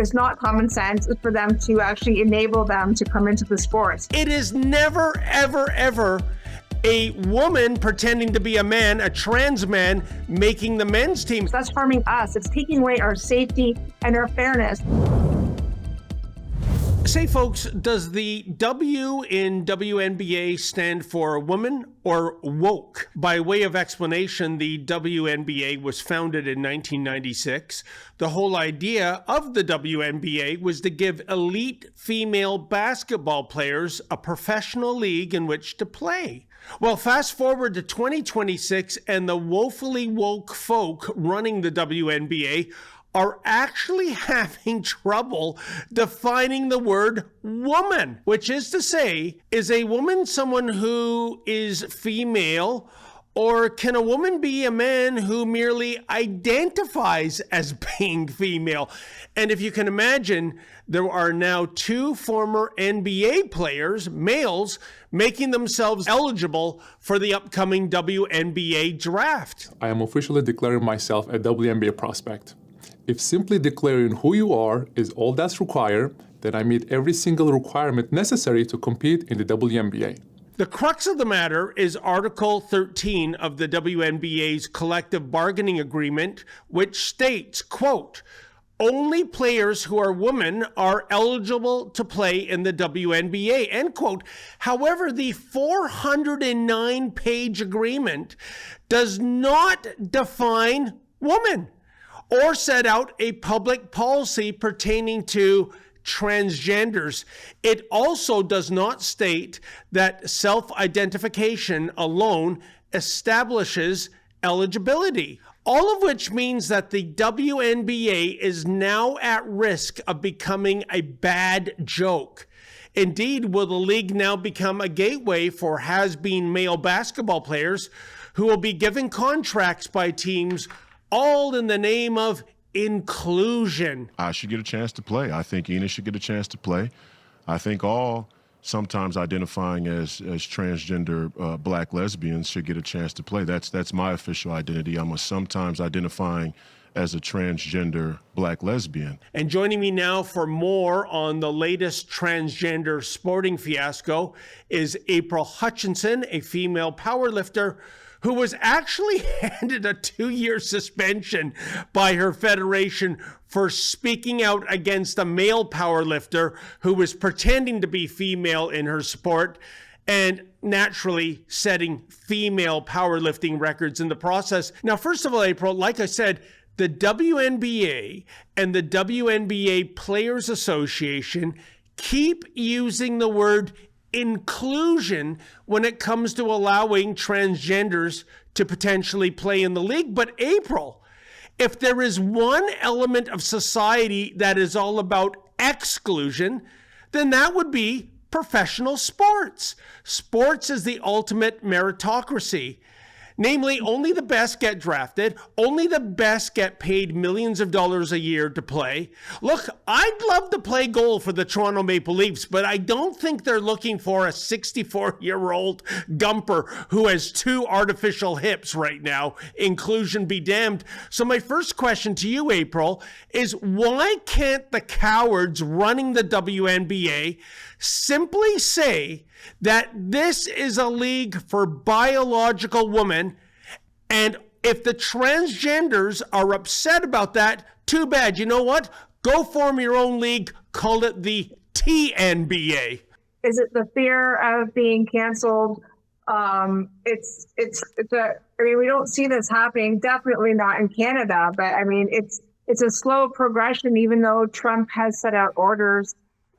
It's not common sense for them to actually enable them to come into the sports. It is never, ever, ever a woman pretending to be a man, a trans man, making the men's team. That's harming us. It's taking away our safety and our fairness. Say, folks, does the W in WNBA stand for woman or woke? By way of explanation, the WNBA was founded in 1996. The whole idea of the WNBA was to give elite female basketball players a professional league in which to play. Well, fast forward to 2026, and the woefully woke folk running the WNBA are actually having trouble defining the word woman, which is to say, is a woman someone who is female, or can a woman be a man who merely identifies as being female? And if you can imagine, there are now 2 former NBA players, males, making themselves eligible for the upcoming WNBA draft. I am officially declaring myself a WNBA prospect. If simply declaring who you are is all that's required, then I meet every single requirement necessary to compete in the WNBA. The crux of the matter is Article 13 of the WNBA's collective bargaining agreement, which states, quote, only players who are women are eligible to play in the WNBA, end quote. However, the 409-page agreement does not define woman or set out a public policy pertaining to transgenders. It also does not state that self-identification alone establishes eligibility. All of which means that the WNBA is now at risk of becoming a bad joke. Indeed, will the league now become a gateway for has-been male basketball players who will be given contracts by teams all in the name of inclusion? I should get a chance to play. I think Ina should get a chance to play. I think all sometimes identifying as transgender black lesbians should get a chance to play. That's my official identity. I'm a sometimes identifying as a transgender black lesbian. And joining me now for more on the latest transgender sporting fiasco is April Hutchinson, a female powerlifter who was actually handed a 2-year suspension by her federation for speaking out against a male powerlifter who was pretending to be female in her sport and naturally setting female powerlifting records in the process. Now, first of all, April, like I said, the WNBA and the WNBA Players Association keep using the word inclusion when it comes to allowing transgenders to potentially play in the league. But April, if there is one element of society that is all about exclusion, then that would be professional sports. Sports is the ultimate meritocracy. Namely, only the best get drafted, only the best get paid millions of dollars a year to play. Look, I'd love to play goal for the Toronto Maple Leafs, but I don't think they're looking for a 64-year-old gumper who has 2 artificial hips right now. Inclusion be damned. So my first question to you, April, is why can't the cowards running the WNBA simply say that this is a league for biological women, and if the transgenders are upset about that, too bad. You know what? Go form your own league, call it the TNBA. Is it the fear of being canceled? I mean, we don't see this happening, definitely not in Canada, but I mean, it's a slow progression, even though Trump has set out orders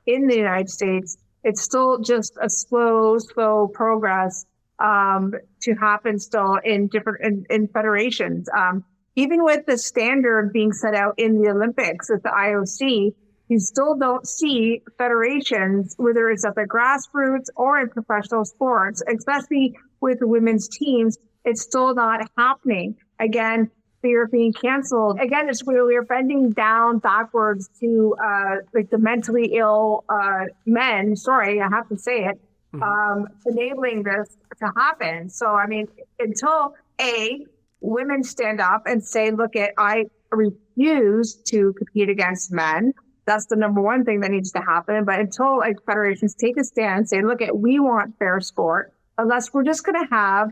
in the United States. It's still just a slow progress to happen still in different in federations. Even with the standard being set out in the Olympics at the IOC, you still don't see federations, whether it's at the grassroots or in professional sports, especially with the women's teams. It's still not happening. Again, fear of being canceled. Again, it's where we're bending down backwards to like the mentally ill men. Sorry, I have to say it. Enabling this to happen. So, I mean, until women stand up and say, look, I refuse to compete against men. That's the number one thing that needs to happen. But until like federations take a stand and say, look, we want fair sport, unless we're just going to have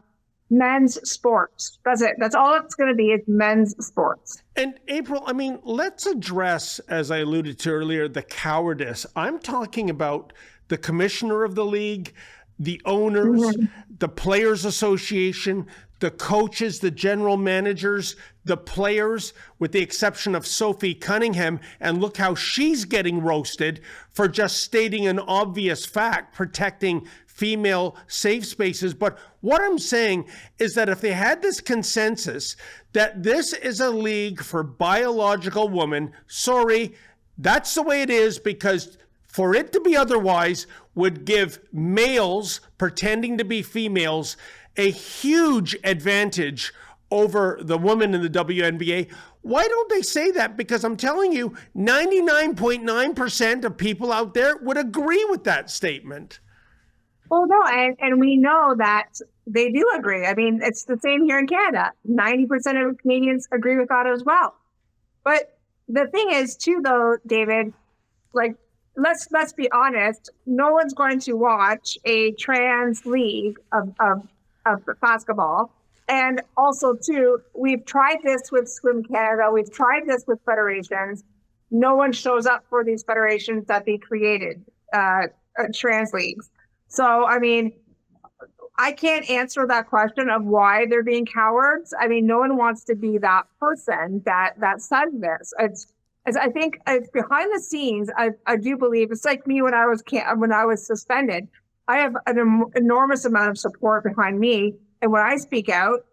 men's sports. That's it. That's all it's going to be is men's sports. And April, I mean, let's address, as I alluded to earlier, the cowardice. I'm talking about the commissioner of the league, the owners, the Players Association, the coaches, the general managers, the players, with the exception of Sophie Cunningham. And look how she's getting roasted for just stating an obvious fact, protecting female safe spaces. But what I'm saying is that if they had this consensus that this is a league for biological women, sorry, that's the way it is, because for it to be otherwise would give males pretending to be females a huge advantage over the women in the WNBA. Why don't they say that? Because I'm telling you, 99.9% of people out there would agree with that statement. Well, no, and we know that they do agree. I mean, it's the same here in Canada. 90% of Canadians agree with that as well. But the thing is, too, though, David, like, let's be honest, no one's going to watch a trans league of basketball. And also, too, we've tried this with Swim Canada. We've tried this with federations. No one shows up for these federations that they created, trans leagues. So, I mean, I can't answer that question of why they're being cowards. I mean, no one wants to be that person that says this. I think it's behind the scenes. I do believe it's like me when I was suspended. I have an enormous amount of support behind me, and when I speak out,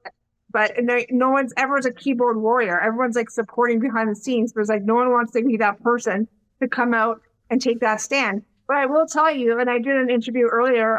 but no one's ever a keyboard warrior. Everyone's like supporting behind the scenes. But it's like no one wants to be that person to come out and take that stand. But I will tell you, and I did an interview earlier,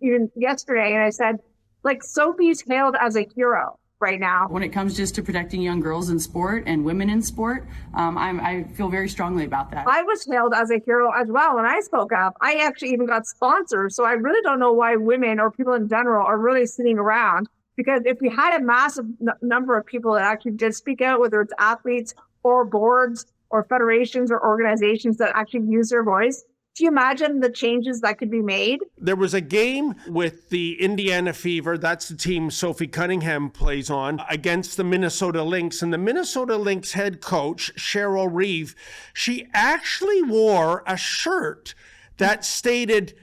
even yesterday, and I said, like, Sophie's hailed as a hero right now. When it comes just to protecting young girls in sport and women in sport, I feel very strongly about that. I was hailed as a hero as well when I spoke up. I actually even got sponsors. So I really don't know why women or people in general are really sitting around. Because if we had a massive number of people that actually did speak out, whether it's athletes or boards or federations or organizations that actually use their voice, do you imagine the changes that could be made? There was a game with the Indiana Fever, that's the team Sophie Cunningham plays on, against the Minnesota Lynx. And the Minnesota Lynx head coach, Cheryl Reeve, she actually wore a shirt that stated,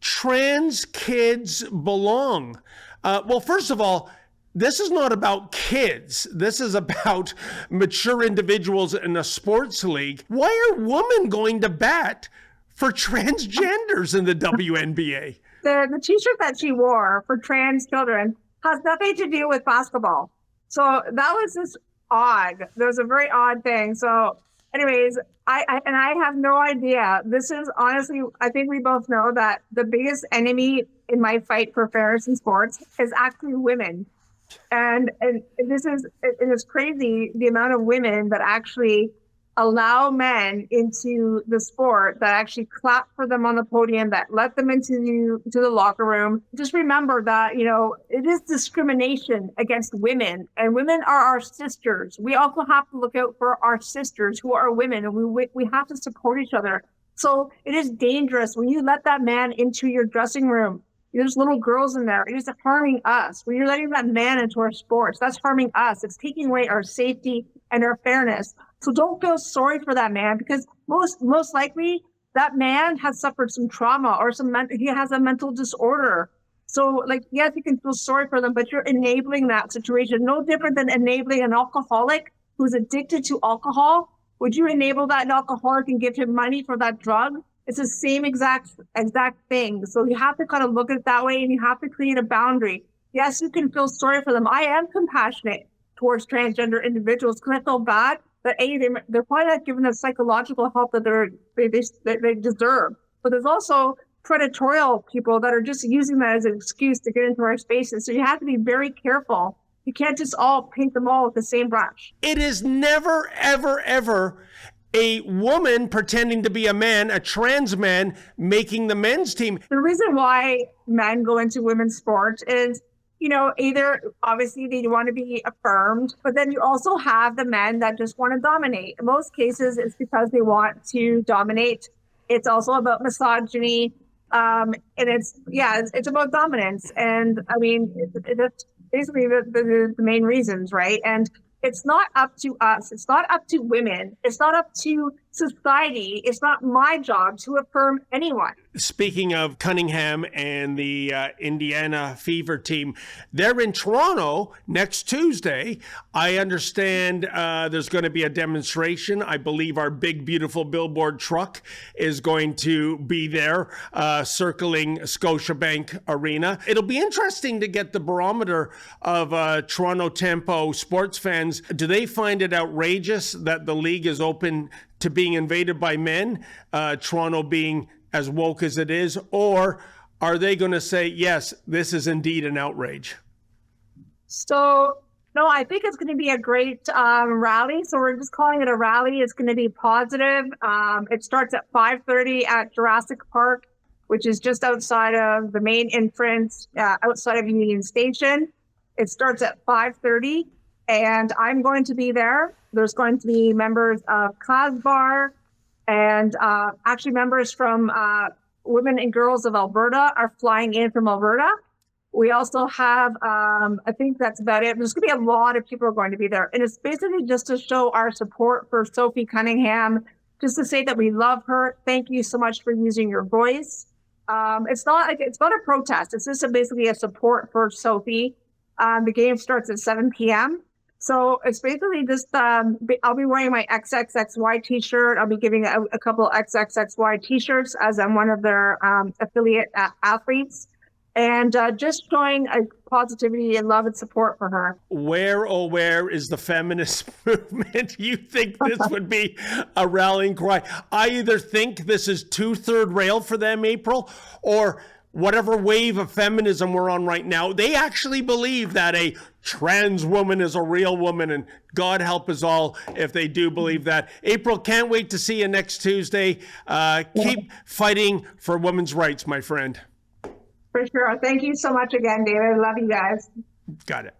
"Trans kids belong." Well, first of all, this is not about kids. This is about mature individuals in a sports league. Why are women going to bat for transgenders in the WNBA? The t-shirt that she wore for trans children has nothing to do with basketball. So that was just odd. That was a very odd thing. So anyways, I have no idea. This is honestly, I think we both know that the biggest enemy in my fight for fairness in sports is actually women. And this is, it is crazy the amount of women that actually allow men into the sport, that actually clap for them on the podium, that let them into the locker room. Just remember that, you know, it is discrimination against women, and women are our sisters. We also have to look out for our sisters who are women, and we have to support each other. So it is dangerous when you let that man into your dressing room. There's little girls in there. It is harming us. When you're letting that man into our sports, that's harming us. It's taking away our safety and our fairness. So don't feel sorry for that man, because most likely that man has suffered some trauma or he has a mental disorder. So like, yes, you can feel sorry for them, but you're enabling that situation. No different than enabling an alcoholic who's addicted to alcohol. Would you enable that alcoholic and give him money for that drug? It's the same exact thing. So you have to kind of look at it that way, and you have to create a boundary. Yes, you can feel sorry for them. I am compassionate towards transgender individuals because I feel bad that they're probably not given the psychological help that they deserve. But there's also predatorial people that are just using that as an excuse to get into our spaces. So you have to be very careful. You can't just all paint them all with the same brush. It is never, ever, ever a woman pretending to be a man, a trans man, making the men's team. The reason why men go into women's sports is either obviously they want to be affirmed, but then you also have the men that just want to dominate. In most cases, it's because they want to dominate. It's also about misogyny. And it's about dominance. And I mean, it's basically the main reasons, right? And it's not up to us. It's not up to women. It's not up to society. It's not my job to affirm anyone. Speaking of Cunningham and the Indiana Fever team, they're in Toronto next Tuesday. I understand there's going to be a demonstration. I believe our big, beautiful billboard truck is going to be there circling Scotiabank Arena. It'll be interesting to get the barometer of Toronto Tempo sports fans. Do they find it outrageous that the league is open to being invaded by men, Toronto being as woke as it is, or are they going to say, yes, this is indeed an outrage? So, no, I think it's going to be a great rally. So we're just calling it a rally. It's going to be positive. It starts at 5:30 at Jurassic Park, which is just outside of the main entrance, outside of Union Station. It starts at 5:30, and I'm going to be there. There's going to be members of CASBAR, and actually members from Women and Girls of Alberta are flying in from Alberta. We also have, I think that's about it. There's going to be a lot of people are going to be there. And it's basically just to show our support for Sophie Cunningham, just to say that we love her. Thank you so much for using your voice. It's not a protest. It's just basically a support for Sophie. The game starts at 7 p.m. So it's basically just, I'll be wearing my XXXY t-shirt. I'll be giving a couple XXXY t-shirts as I'm one of their affiliate athletes. And just showing a positivity and love and support for her. Where, oh, where is the feminist movement? You think this would be a rallying cry? I either think this is third rail for them, April, or whatever wave of feminism we're on right now, they actually believe that a trans woman is a real woman, and God help us all if they do believe that. April, can't wait to see you next Tuesday. Keep fighting for women's rights, my friend. For sure. Thank you so much again, David. Love you guys. Got it.